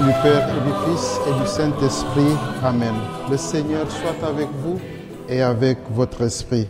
nom du Père et du Fils et du Saint-Esprit. Amen. Le Seigneur soit avec vous et avec votre esprit.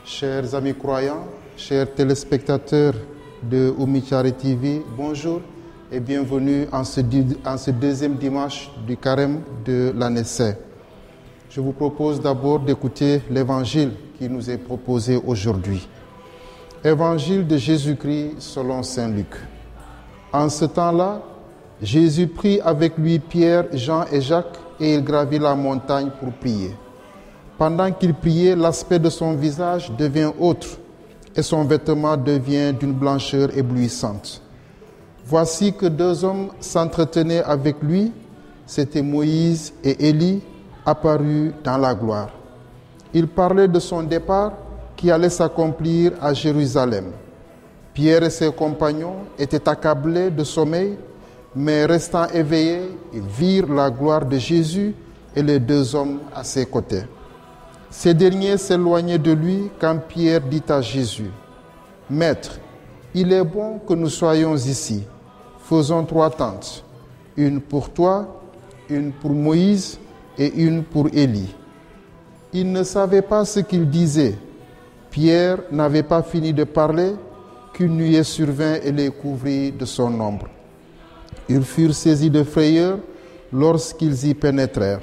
Chers amis croyants, chers téléspectateurs de Oumichari TV, bonjour et bienvenue en ce deuxième dimanche du carême de l'année C. Je vous propose d'abord d'écouter l'évangile qui nous est proposé aujourd'hui. Évangile de Jésus-Christ selon saint Luc. En ce temps-là, Jésus prit avec lui Pierre, Jean et Jacques et il gravit la montagne pour prier. Pendant qu'il priait, l'aspect de son visage devient autre et son vêtement devient d'une blancheur éblouissante. Voici que deux hommes s'entretenaient avec lui, c'étaient Moïse et Élie, apparus dans la gloire. Ils parlaient de son départ qui allait s'accomplir à Jérusalem. Pierre et ses compagnons étaient accablés de sommeil, mais restant éveillés, ils virent la gloire de Jésus et les deux hommes à ses côtés. Ces derniers s'éloignaient de lui quand Pierre dit à Jésus, « Maître, il est bon que nous soyons ici. Faisons 3 tentes, une pour toi, une pour Moïse et une pour Élie. » Ils ne savaient pas ce qu'il disait. Pierre n'avait pas fini de parler qu'une nuée survint et les couvrit de son ombre. Ils furent saisis de frayeur lorsqu'ils y pénétrèrent.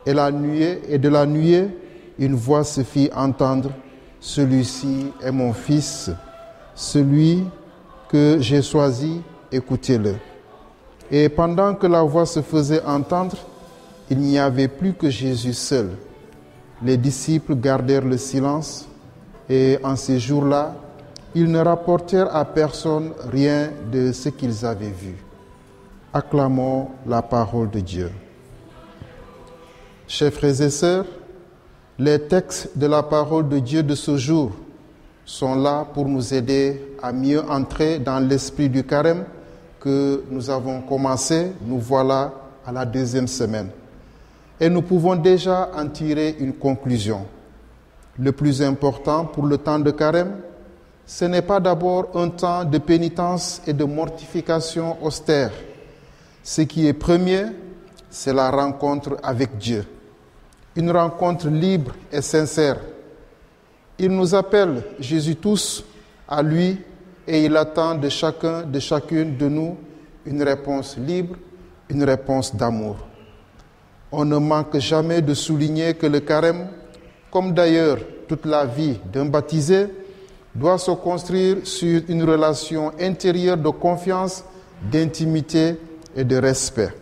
Et de la nuée, une voix se fit entendre, « Celui-ci est mon fils, celui que j'ai choisi, écoutez-le. » Et pendant que la voix se faisait entendre, il n'y avait plus que Jésus seul. Les disciples gardèrent le silence et en ces jours-là, ils ne rapportèrent à personne rien de ce qu'ils avaient vu. Acclamons la parole de Dieu. Chers frères et sœurs, les textes de la parole de Dieu de ce jour sont là pour nous aider à mieux entrer dans l'esprit du carême que nous avons commencé. Nous voilà à la 2e semaine. Et nous pouvons déjà en tirer une conclusion. Le plus important pour le temps de carême, ce n'est pas d'abord un temps de pénitence et de mortification austère. Ce qui est premier, c'est la rencontre avec Dieu. Une rencontre libre et sincère. Il nous appelle, Jésus tous, à lui et il attend de chacun, de chacune de nous une réponse libre, une réponse d'amour. On ne manque jamais de souligner que le carême, comme d'ailleurs toute la vie d'un baptisé, doit se construire sur une relation intérieure de confiance, d'intimité et de respect.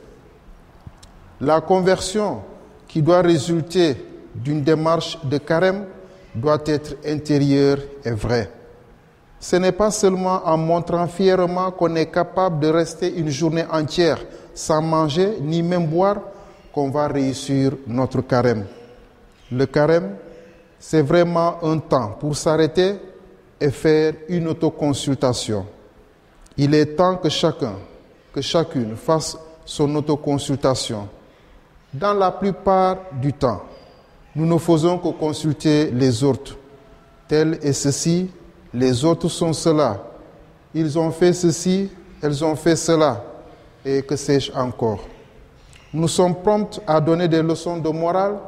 La conversion qui doit résulter d'une démarche de carême doit être intérieure et vraie. Ce n'est pas seulement en montrant fièrement qu'on est capable de rester une journée entière sans manger ni même boire qu'on va réussir notre carême. Le carême, c'est vraiment un temps pour s'arrêter et faire une autoconsultation. Il est temps que chacune fasse son autoconsultation. Dans la plupart du temps, nous ne faisons que consulter les autres. Tel est ceci, les autres sont cela. Ils ont fait ceci, elles ont fait cela. Et que sais-je encore? Nous sommes prompts à donner des leçons de morale,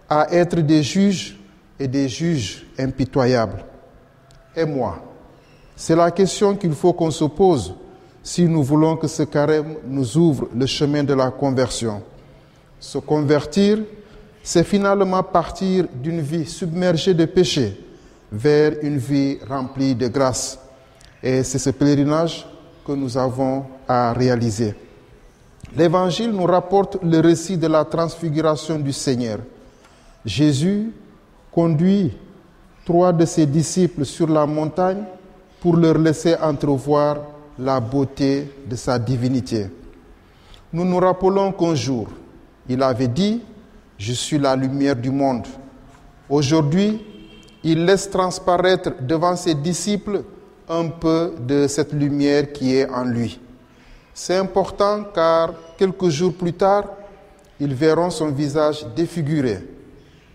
à être des juges et des juges impitoyables. Et moi? C'est la question qu'il faut qu'on se pose si nous voulons que ce carême nous ouvre le chemin de la conversion. Se convertir, c'est finalement partir d'une vie submergée de péché vers une vie remplie de grâce. Et c'est ce pèlerinage que nous avons à réaliser. L'Évangile nous rapporte le récit de la transfiguration du Seigneur. Jésus conduit 3 de ses disciples sur la montagne pour leur laisser entrevoir la beauté de sa divinité. Nous nous rappelons qu'un jour, il avait dit « Je suis la lumière du monde ». Aujourd'hui, il laisse transparaître devant ses disciples un peu de cette lumière qui est en lui. C'est important car quelques jours plus tard, ils verront son visage défiguré.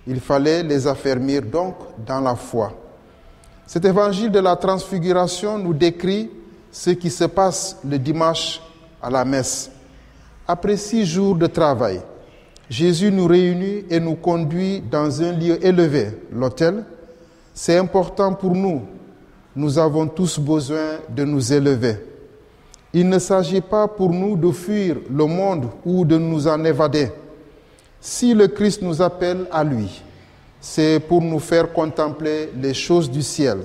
Il fallait les affermir donc dans la foi. Cet évangile de la transfiguration nous décrit ce qui se passe le dimanche à la messe. Après 6 jours de travail, Jésus nous réunit et nous conduit dans un lieu élevé, l'autel. C'est important pour nous. Nous avons tous besoin de nous élever. Il ne s'agit pas pour nous de fuir le monde ou de nous en évader. Si le Christ nous appelle à lui, c'est pour nous faire contempler les choses du ciel.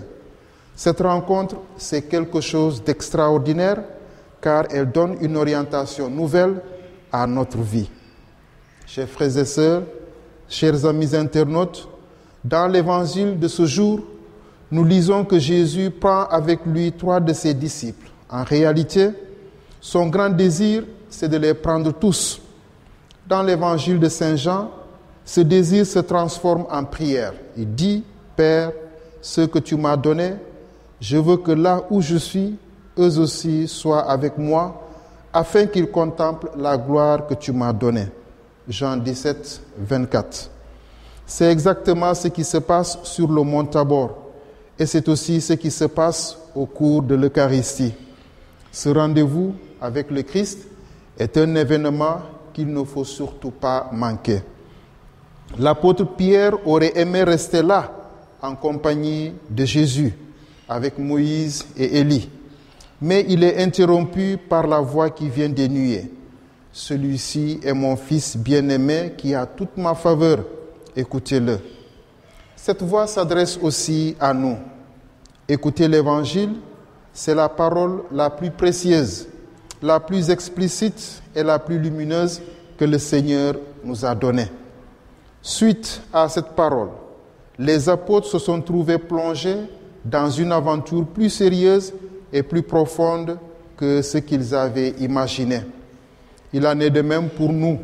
Cette rencontre, c'est quelque chose d'extraordinaire car elle donne une orientation nouvelle à notre vie. Chers frères et sœurs, chers amis internautes, dans l'évangile de ce jour, nous lisons que Jésus prend avec lui 3 de ses disciples. En réalité, son grand désir, c'est de les prendre tous. Dans l'évangile de Saint Jean, ce désir se transforme en prière. Il dit, « Père, ce que tu m'as donné, je veux que là où je suis, eux aussi soient avec moi, afin qu'ils contemplent la gloire que tu m'as donnée. » Jean 17, 24. C'est exactement ce qui se passe sur le mont Tabor. Et c'est aussi ce qui se passe au cours de l'Eucharistie. Ce rendez-vous avec le Christ est un événement qu'il ne faut surtout pas manquer. L'apôtre Pierre aurait aimé rester là, en compagnie de Jésus, avec Moïse et Élie. Mais il est interrompu par la voix qui vient des nuées. Celui-ci est mon fils bien-aimé qui a toute ma faveur. Écoutez-le. Cette voix s'adresse aussi à nous. Écoutez l'Évangile, c'est la parole la plus précieuse, la plus explicite et la plus lumineuse que le Seigneur nous a donnée. Suite à cette parole, les apôtres se sont trouvés plongés dans une aventure plus sérieuse et plus profonde que ce qu'ils avaient imaginé. Il en est de même pour nous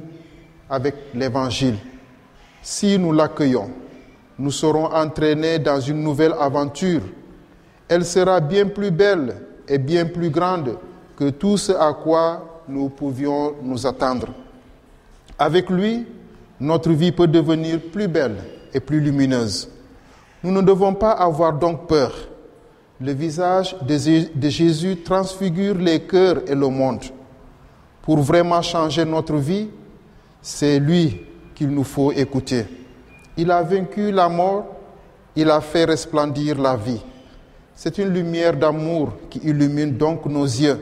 avec l'Évangile. Si nous l'accueillons, nous serons entraînés dans une nouvelle aventure. Elle sera bien plus belle et bien plus grande que tout ce à quoi nous pouvions nous attendre. Avec lui, notre vie peut devenir plus belle et plus lumineuse. Nous ne devons pas avoir donc peur. Le visage de Jésus transfigure les cœurs et le monde. Pour vraiment changer notre vie, c'est lui qu'il nous faut écouter. Il a vaincu la mort, il a fait resplendir la vie. C'est une lumière d'amour qui illumine donc nos yeux.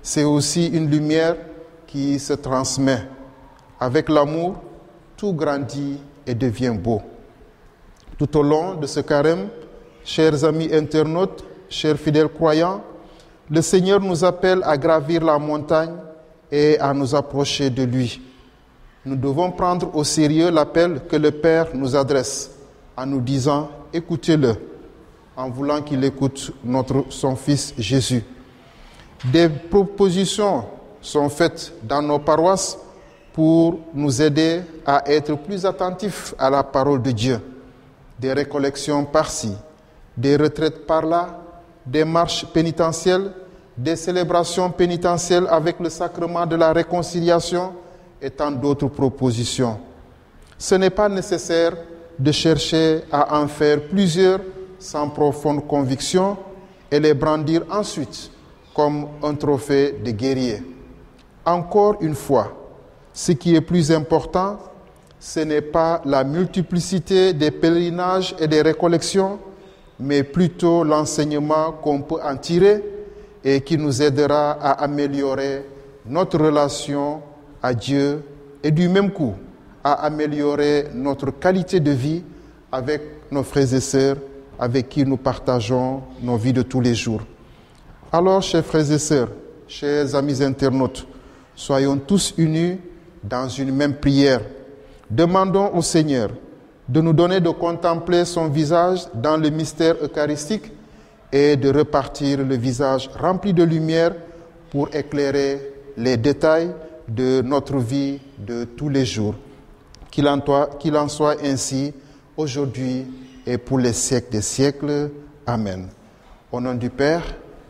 C'est aussi une lumière qui se transmet. Avec l'amour, tout grandit et devient beau. Tout au long de ce carême, chers amis internautes, chers fidèles croyants, le Seigneur nous appelle à gravir la montagne et à nous approcher de lui. Nous devons prendre au sérieux l'appel que le Père nous adresse en nous disant « Écoutez-le », en voulant qu'il écoute son Fils Jésus. Des propositions sont faites dans nos paroisses pour nous aider à être plus attentifs à la parole de Dieu. Des récollections par-ci, des retraites par-là, des marches pénitentielles, des célébrations pénitentielles avec le sacrement de la réconciliation et tant d'autres propositions. Ce n'est pas nécessaire de chercher à en faire plusieurs sans profonde conviction et les brandir ensuite comme un trophée de guerrier. Encore une fois, ce qui est plus important, ce n'est pas la multiplicité des pèlerinages et des récollections, mais plutôt l'enseignement qu'on peut en tirer et qui nous aidera à améliorer notre relation à Dieu et du même coup à améliorer notre qualité de vie avec nos frères et sœurs avec qui nous partageons nos vies de tous les jours. Alors, chers frères et sœurs, chers amis internautes, soyons tous unis dans une même prière. Demandons au Seigneur de nous donner de contempler son visage dans le mystère eucharistique et de repartir le visage rempli de lumière pour éclairer les détails de notre vie de tous les jours. Qu'il en soit ainsi aujourd'hui et pour les siècles des siècles. Amen. Au nom du Père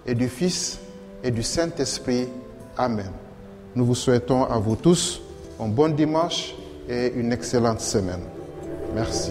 et du Fils et du Saint-Esprit. Amen. Nous vous souhaitons à vous tous un bon dimanche et une excellente semaine. Merci.